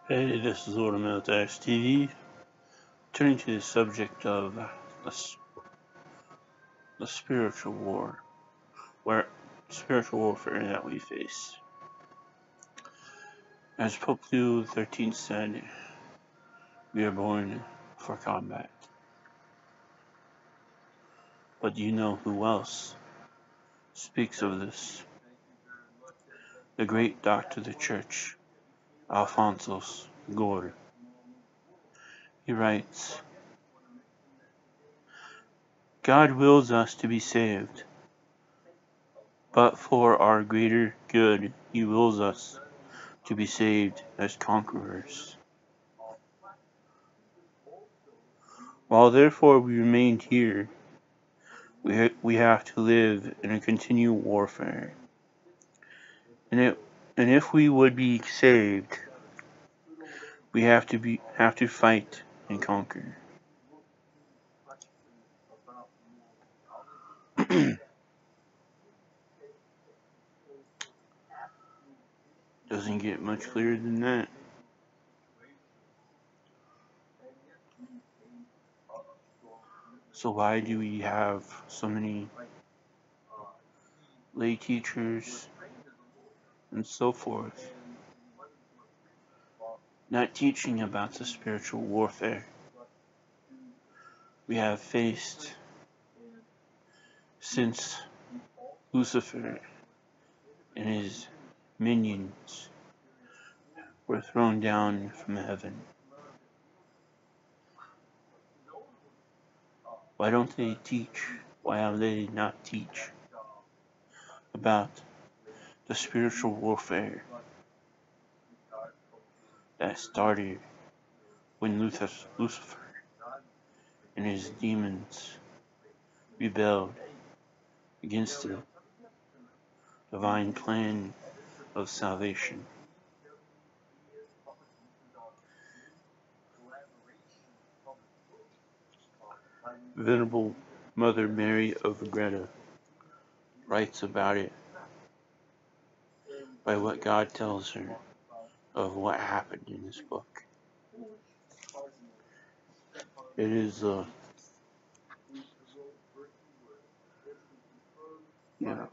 Hey, this is Lord of Militant TV. Turning to the subject of the spiritual warfare that we face. As Pope Leo XIII said, we are born for combat. But do you know who else speaks of this? The great doctor of the Church, Alphonsus Liguour. He writes, God wills us to be saved, but for our greater good he wills us to be saved as conquerors. While therefore we remain here, we have to live in a continual warfare. And if we would be saved, we have to fight and conquer. Doesn't get much clearer than that. So why do we have so many lay teachers and so forth not teaching about the spiritual warfare we have faced since Lucifer and his minions were thrown down from heaven? Why don't they teach? Why have they not teach about the spiritual warfare that started when Lucifer and his demons rebelled against the divine plan of salvation? Venerable Mother Mary of Agreda writes about it by what God tells her of what happened in this book. It is yeah.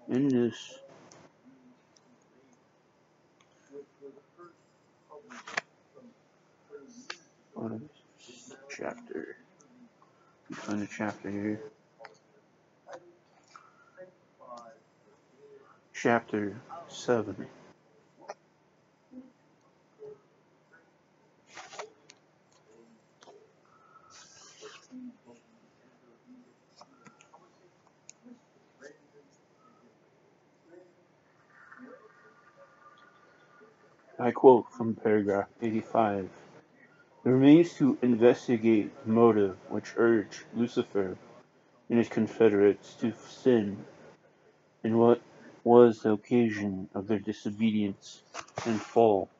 In this chapter, you find a chapter here. Chapter 7. I quote from paragraph 85. It remains to investigate the motive which urged Lucifer and his confederates to sin, and what was the occasion of their disobedience and fall.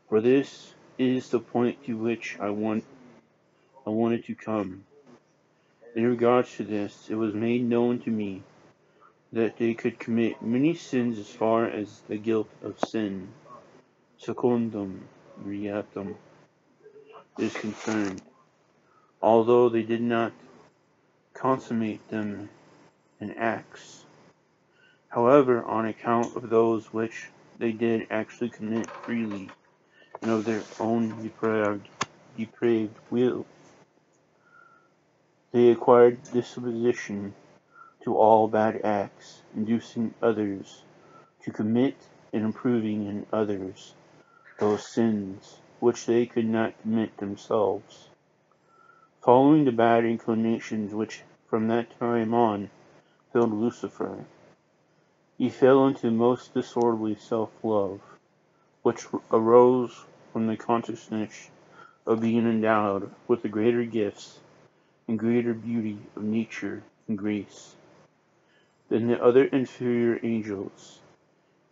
For this is the point to which I wanted to come. In regards to this, it was made known to me that they could commit many sins as far as the guilt of sin, secundum reatum, is concerned, although they did not consummate them in acts. However, on account of those which they did actually commit freely, and of their own depraved will, they acquired disposition to all bad acts, inducing others to commit and improving in others those sins which they could not commit themselves. Following the bad inclinations which from that time on filled Lucifer, he fell into most disorderly self-love, which arose from the consciousness of being endowed with the greater gifts and greater beauty of nature and grace than the other inferior angels.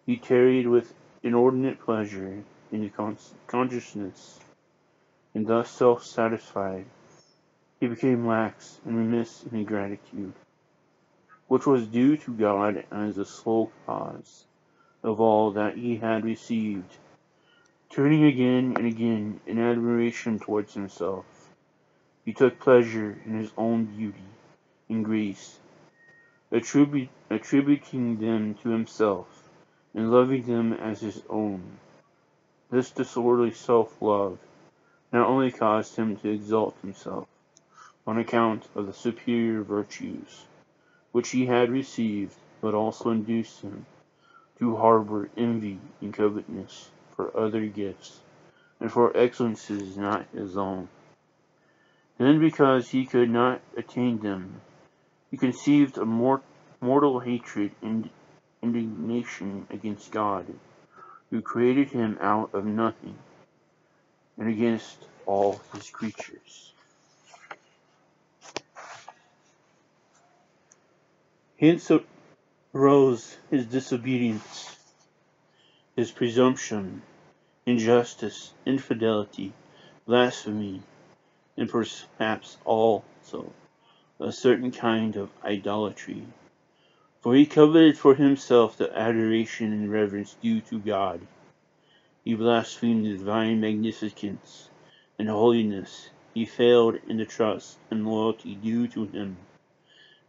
He tarried with inordinate pleasure in the consciousness and thus self-satisfied, he became lax and remiss in ingratitude, which was due to God as the sole cause of all that he had received. Turning again and again in admiration towards himself, he took pleasure in his own beauty and grace, attributing them to himself, and loving them as his own. This disorderly self-love not only caused him to exalt himself on account of the superior virtues which he had received, but also induced him to harbor envy and covetousness for other gifts, and for excellences not his own. Then, because he could not attain them, he conceived a mortal hatred and indignation against God, who created him out of nothing, and against all his creatures. Hence arose his disobedience, his presumption, injustice, infidelity, blasphemy, and perhaps also a certain kind of idolatry. For he coveted for himself the adoration and reverence due to God. He blasphemed the divine magnificence and holiness. He failed in the trust and loyalty due to him.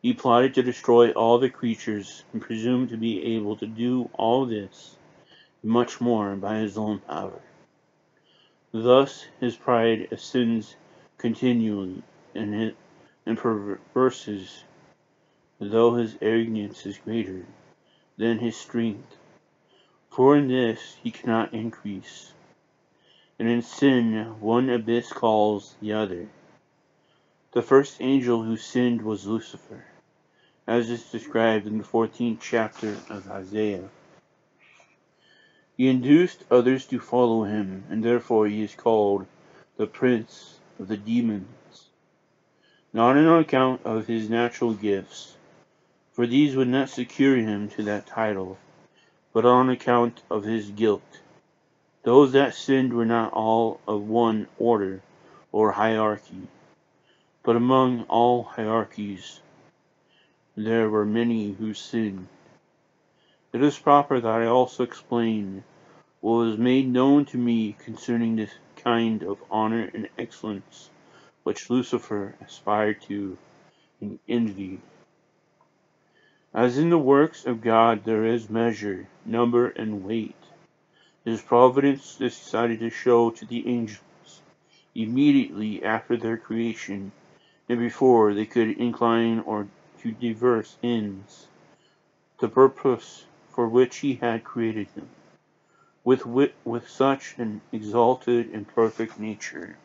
He plotted to destroy all the creatures, and presumed to be able to do all this, and much more, by his own power. Thus his pride ascends continually, and perverses, though his arrogance is greater than his strength. For in this he cannot increase, and in sin one abyss calls the other. The first angel who sinned was Lucifer, as is described in the 14th chapter of Isaiah. He induced others to follow him, and therefore he is called the prince of the demons, not on account of his natural gifts, for these would not secure him to that title, but on account of his guilt. Those that sinned were not all of one order or hierarchy, but among all hierarchies there were many who sinned. It is proper that I also explain what was made known to me concerning this kind of honor and excellence which Lucifer aspired to and envied. As in the works of God there is measure, number, and weight, his providence decided to show to the angels, immediately after their creation, and before they could incline or to diverse ends, the purpose for which he had created them, with such an exalted and perfect nature.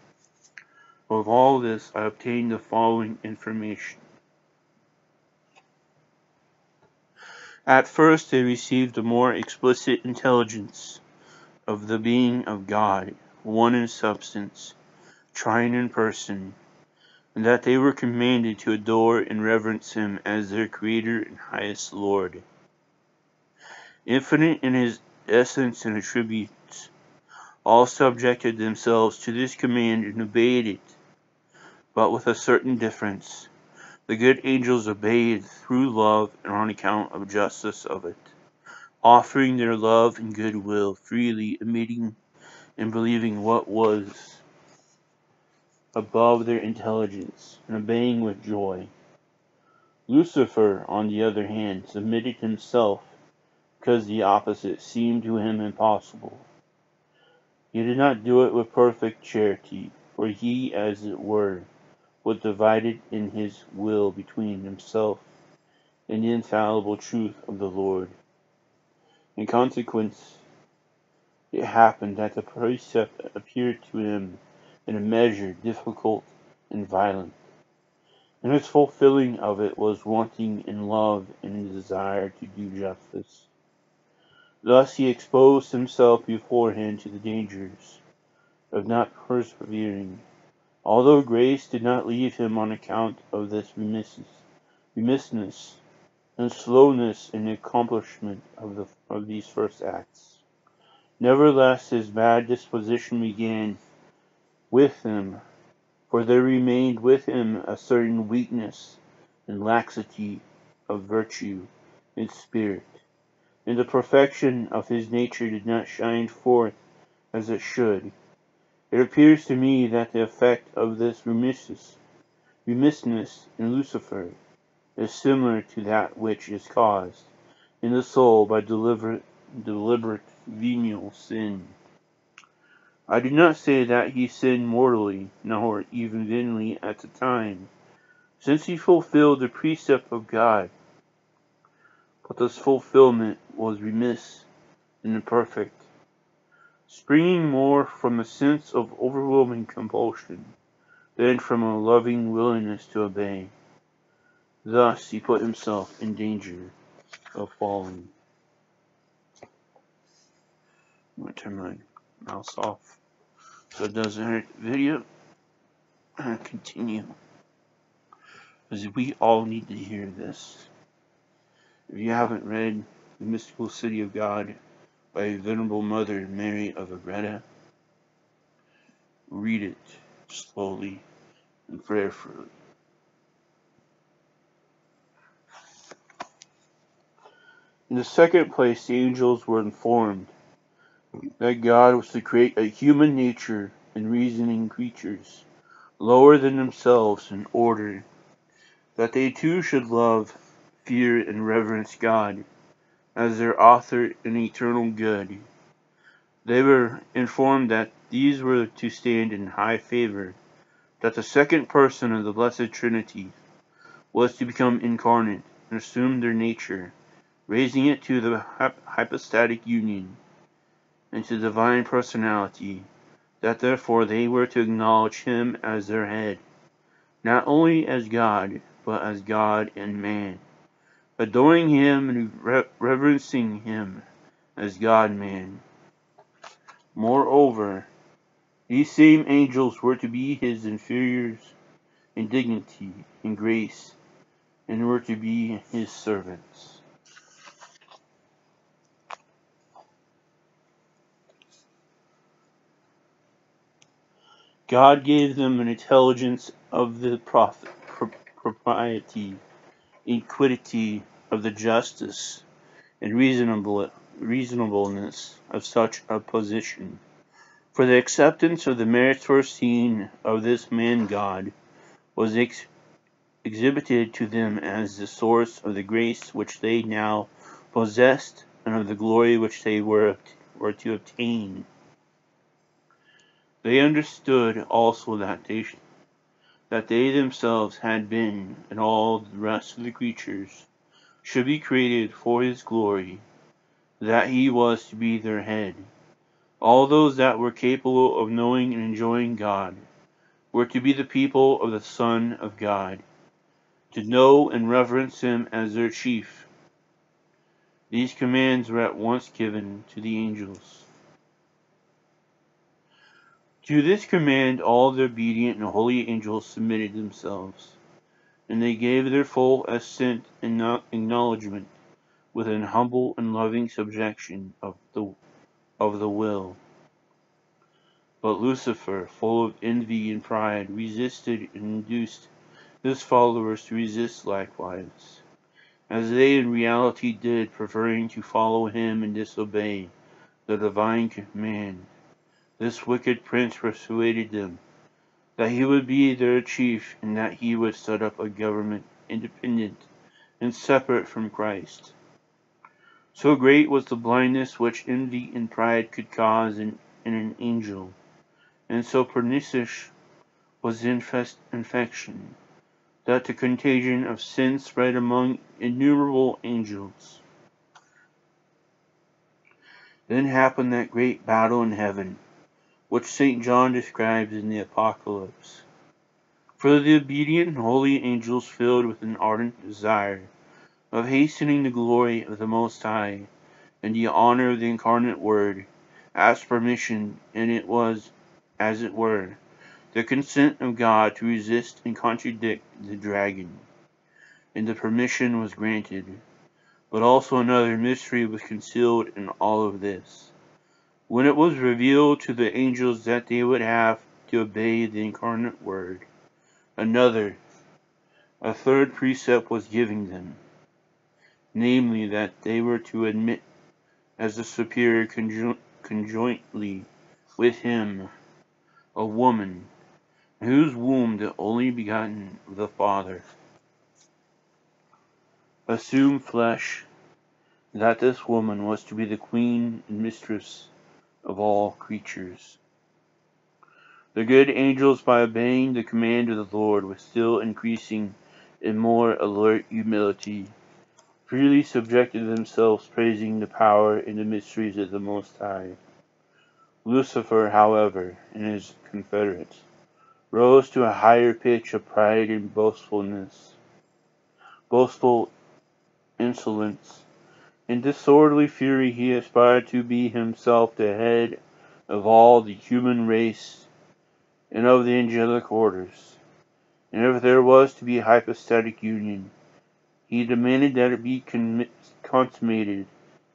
Of all this I obtained the following information. At first they received a more explicit intelligence of the being of God, one in substance, trine in person, and that they were commanded to adore and reverence him as their Creator and highest Lord. Infinite in his essence and attributes, all subjected themselves to this command and obeyed it, but with a certain difference. The good angels obeyed through love and on account of justice of it, offering their love and goodwill freely, admitting and believing what was above their intelligence, and obeying with joy. Lucifer, on the other hand, submitted himself because the opposite seemed to him impossible. He did not do it with perfect charity, for he, as it were, was divided in his will between himself and the infallible truth of the Lord. In consequence, it happened that the precept appeared to him in a measure difficult and violent, and his fulfilling of it was wanting in love and in desire to do justice. Thus he exposed himself beforehand to the dangers of not persevering, although grace did not leave him on account of this remissness and slowness in the accomplishment of these first acts. Nevertheless, his bad disposition began with them, for there remained with him a certain weakness and laxity of virtue and spirit, and the perfection of his nature did not shine forth as it should. It appears to me that the effect of this remissness in Lucifer is similar to that which is caused in the soul by deliberate venial sin. I do not say that he sinned mortally, nor even venially at the time, since he fulfilled the precept of God, but this fulfillment was remiss and imperfect, springing more from a sense of overwhelming compulsion than from a loving willingness to obey. Thus he put himself in danger of falling. I'm going to turn my mouse off so it doesn't hurt the video. And continue, because we all need to hear this. If you haven't read The Mystical City of God by Venerable Mother Mary of Agreda, read it slowly and prayerfully. In the second place, the angels were informed that God was to create a human nature and reasoning creatures, lower than themselves, in order that they too should love, fear, and reverence God as their author and eternal good. They were informed that these were to stand in high favor, that the second person of the Blessed Trinity was to become incarnate and assume their nature, raising it to the hypostatic union and to divine personality, that therefore they were to acknowledge him as their head, not only as God, but as God and man, adoring him and reverencing him as God-man. Moreover, these same angels were to be his inferiors in dignity and grace, and were to be his servants. God gave them an intelligence of the propriety, equity of the justice, and reasonableness of such a position. For the acceptance of the merits foreseen of this man-God was exhibited to them as the source of the grace which they now possessed and of the glory which they were to obtain. They understood also that they themselves had been, and all the rest of the creatures should be created for his glory, that he was to be their head. All those that were capable of knowing and enjoying God were to be the people of the Son of God, to know and reverence him as their chief. These commands were at once given to the angels. To this command all the obedient and holy angels submitted themselves, and they gave their full assent and acknowledgment with an humble and loving subjection of the will. But Lucifer, full of envy and pride, resisted and induced his followers to resist likewise, as they in reality did, preferring to follow him and disobey the divine command. This wicked prince persuaded them that he would be their chief, and that he would set up a government independent and separate from Christ. So great was the blindness which envy and pride could cause in an angel, and so pernicious was the infection, that the contagion of sin spread among innumerable angels. Then happened that great battle in heaven, which St. John describes in the Apocalypse. For the obedient and holy angels, filled with an ardent desire of hastening the glory of the Most High and the honor of the incarnate Word, asked permission, and it was, as it were, the consent of God to resist and contradict the dragon. And the permission was granted. But also another mystery was concealed in all of this. When it was revealed to the angels that they would have to obey the incarnate Word. A third precept was given them, namely that they were to admit as the superior conjointly with him a woman, in whose womb the only begotten of the Father assumed flesh, that this woman was to be the queen and mistress of all creatures. The good angels, by obeying the command of the Lord with still increasing and more alert humility, freely subjected themselves, praising the power and the mysteries of the Most High. Lucifer, however, and his confederates, rose to a higher pitch of pride and boastful insolence. In disorderly fury he aspired to be himself the head of all the human race and of the angelic orders. And if there was to be a hypostatic union, he demanded that it be consummated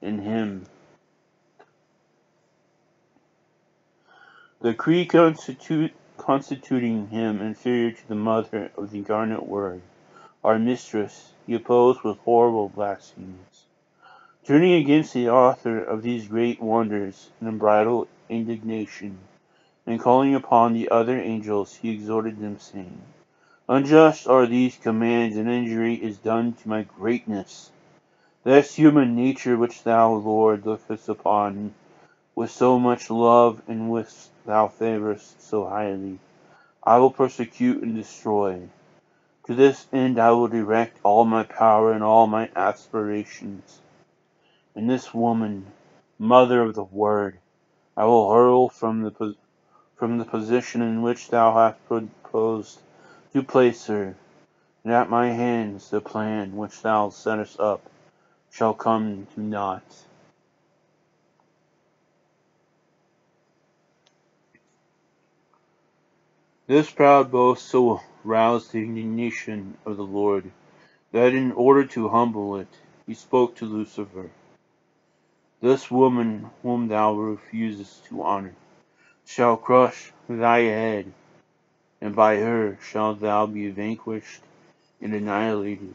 in him. The decree constituting him inferior to the mother of the incarnate Word, our mistress, he opposed with horrible blasphemies. Turning against the author of these great wonders in unbridled indignation, and calling upon the other angels, he exhorted them, saying, Unjust are these commands, and injury is done to my greatness. This human nature which thou, Lord, lookest upon with so much love, and which thou favorest so highly, I will persecute and destroy. To this end I will direct all my power and all my aspirations. And this woman, mother of the Word, I will hurl from the position in which thou hast proposed to place her, and at my hands the plan which thou settest up shall come to naught. This proud boast so roused the indignation of the Lord, that in order to humble it, he spoke to Lucifer, This woman whom thou refusest to honor shall crush thy head, and by her shalt thou be vanquished and annihilated.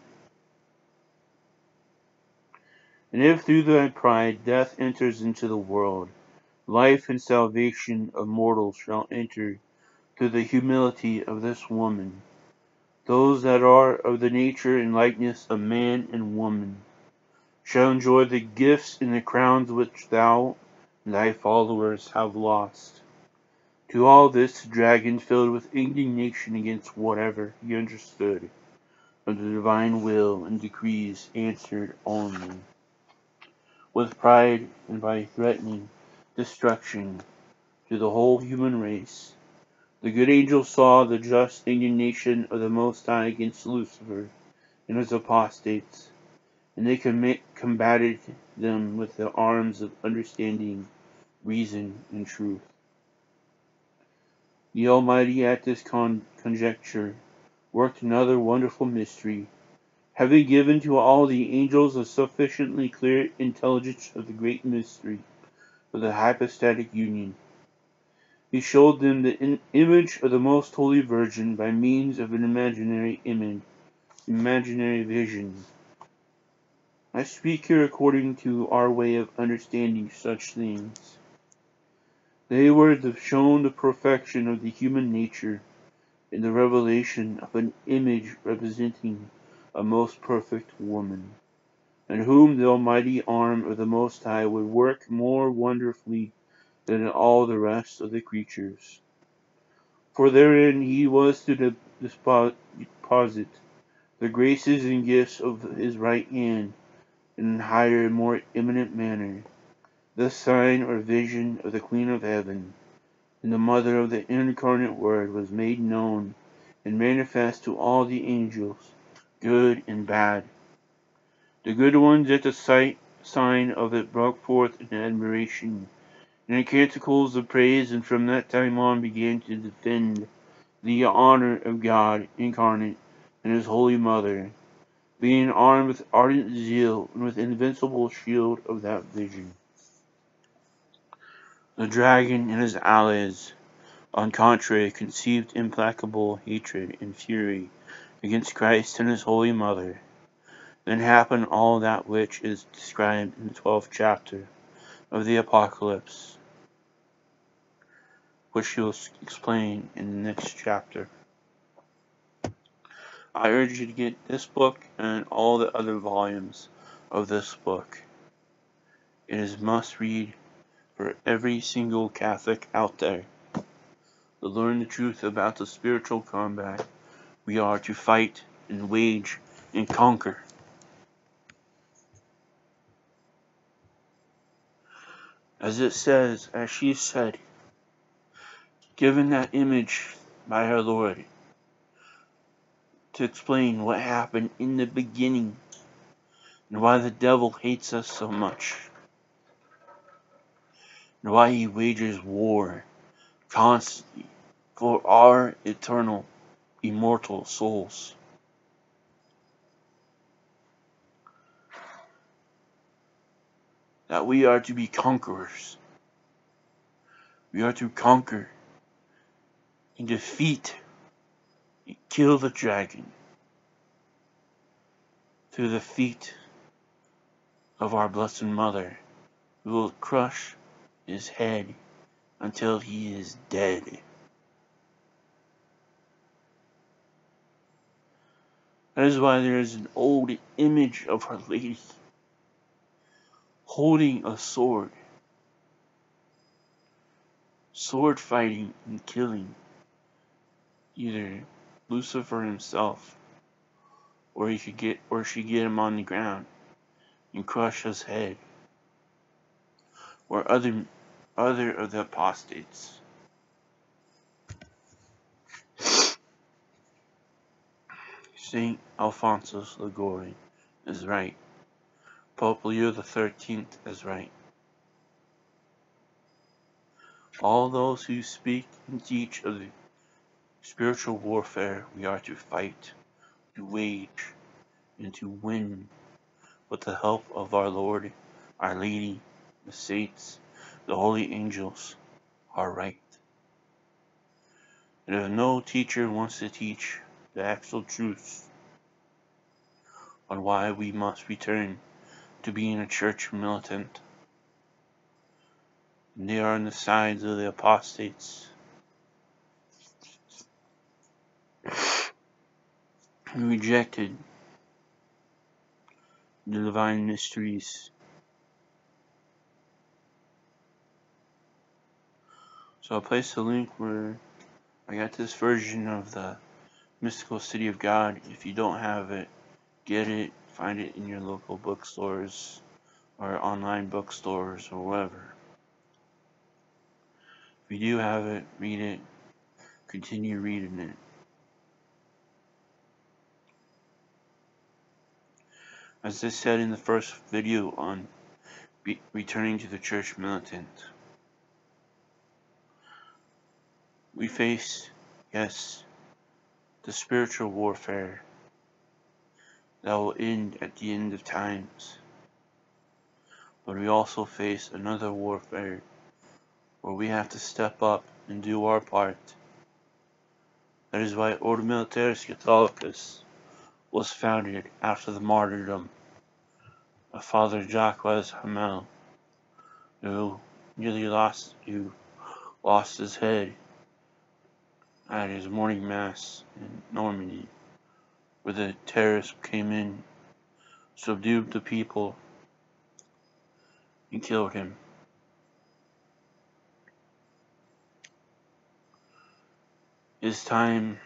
And if through thy pride death enters into the world, life and salvation of mortals shall enter through the humility of this woman. Those that are of the nature and likeness of man and woman shall enjoy the gifts and the crowns which thou and thy followers have lost. To all this the dragon, filled with indignation against whatever he understood of the divine will and decrees, answered only with pride, and by threatening destruction to the whole human race. The good angel saw the just indignation of the Most High against Lucifer and his apostates, and they combated them with the arms of understanding, reason, and truth. The Almighty at this conjuncture worked another wonderful mystery, having given to all the angels a sufficiently clear intelligence of the great mystery of the hypostatic union. He showed them the image of the Most Holy Virgin by means of an imaginary vision. I speak here according to our way of understanding such things. They were shown the perfection of the human nature in the revelation of an image representing a most perfect woman, and whom the almighty arm of the Most High would work more wonderfully than in all the rest of the creatures. For therein he was to deposit the graces and gifts of his right hand in a higher and more eminent manner. This sign or vision of the Queen of Heaven and the Mother of the Incarnate Word was made known and manifest to all the angels, good and bad. The good ones at the sign of it broke forth in admiration and in canticles of praise, and from that time on began to defend the honor of God incarnate and his Holy Mother, being armed with ardent zeal and with invincible shield of that vision. The dragon and his allies On contrary, conceived implacable hatred and fury against Christ and his Holy Mother. Then happened all that which is described in the 12th chapter of the Apocalypse, which he will explain in the next chapter. I urge you to get this book and all the other volumes of this book. It is must read for every single Catholic out there to learn the truth about the spiritual combat we are to fight and wage and conquer. As it says, as she said, given that image by our Lord to explain what happened in the beginning and why the devil hates us so much and why he wages war constantly for our eternal, immortal souls. That we are to be conquerors. We are to conquer and defeat and kill the dragon through the feet of our Blessed Mother, who will crush his head until he is dead. That is why there is an old image of Our Lady holding a sword fighting and killing either Lucifer himself, or she get him on the ground and crush his head, or other of the apostates. Saint Alphonsus Liguour is right. Pope Leo XIII is right. All those who speak and teach of the spiritual warfare we are to fight, to wage, and to win with the help of our Lord, Our Lady, the saints, the holy angels, are right. And if no teacher wants to teach the actual truth on why we must return to being a church militant, and they are on the sides of the apostates, who rejected the divine mysteries. So I'll place the link where I got this version of the Mystical City of God. If you don't have it, get it, find it in your local bookstores or online bookstores or wherever. If you do have it, read it, continue reading it. As I said in the first video on returning to the church militant, we face, yes, the spiritual warfare that will end at the end of times. But we also face another warfare where we have to step up and do our part. That is why Ordo Militaris Catholicus was founded after the martyrdom of Father Jacques Hamel, who lost his head at his morning mass in Normandy, where the terrorists came in, subdued the people, and killed him. It's time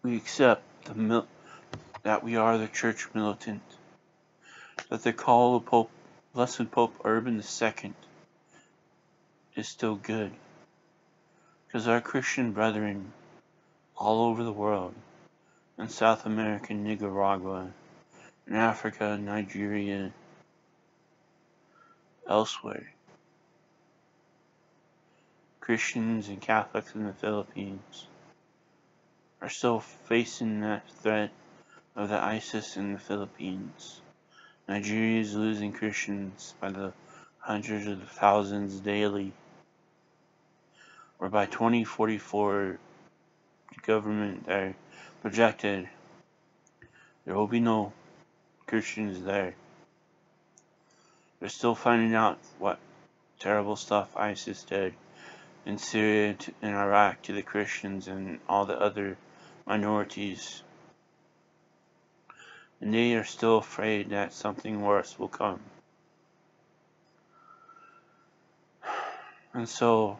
we accept that we are the church militant, that the call of Blessed Pope Urban II is still good, because our Christian brethren all over the world, in South America, Nicaragua, in Africa, Nigeria, elsewhere, Christians and Catholics in the Philippines are still facing that threat of the ISIS in the Philippines. Nigeria is losing Christians by the hundreds of thousands daily, or by 2044, the government there projected there will be no Christians there. They're still finding out what terrible stuff ISIS did in Syria and Iraq to the Christians and all the other minorities. And they are still afraid that something worse will come. And so,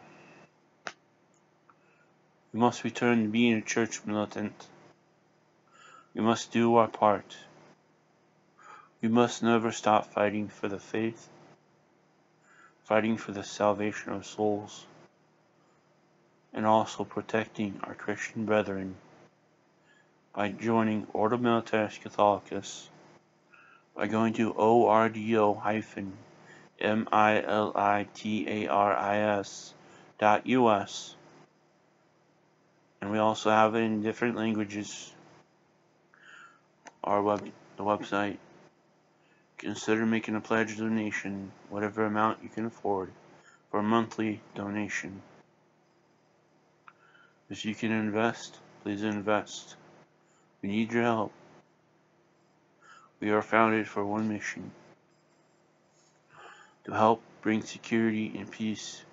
we must return to being a church militant. We must do our part. We must never stop fighting for the faith, fighting for the salvation of souls, and also protecting our Christian brethren by joining Ordo Militaris Catholicus, by going to ordo-militaris.us, and we also have it in different languages. The website. Consider making a pledge donation, whatever amount you can afford, for a monthly donation. If you can invest, please invest. We need your help. We are founded for one mission: to help bring security and peace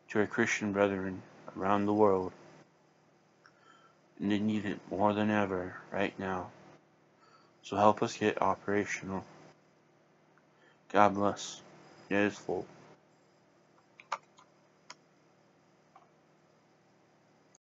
to our Christian brethren around the world. And they need it more than ever right now. So help us get operational. God bless. It is full.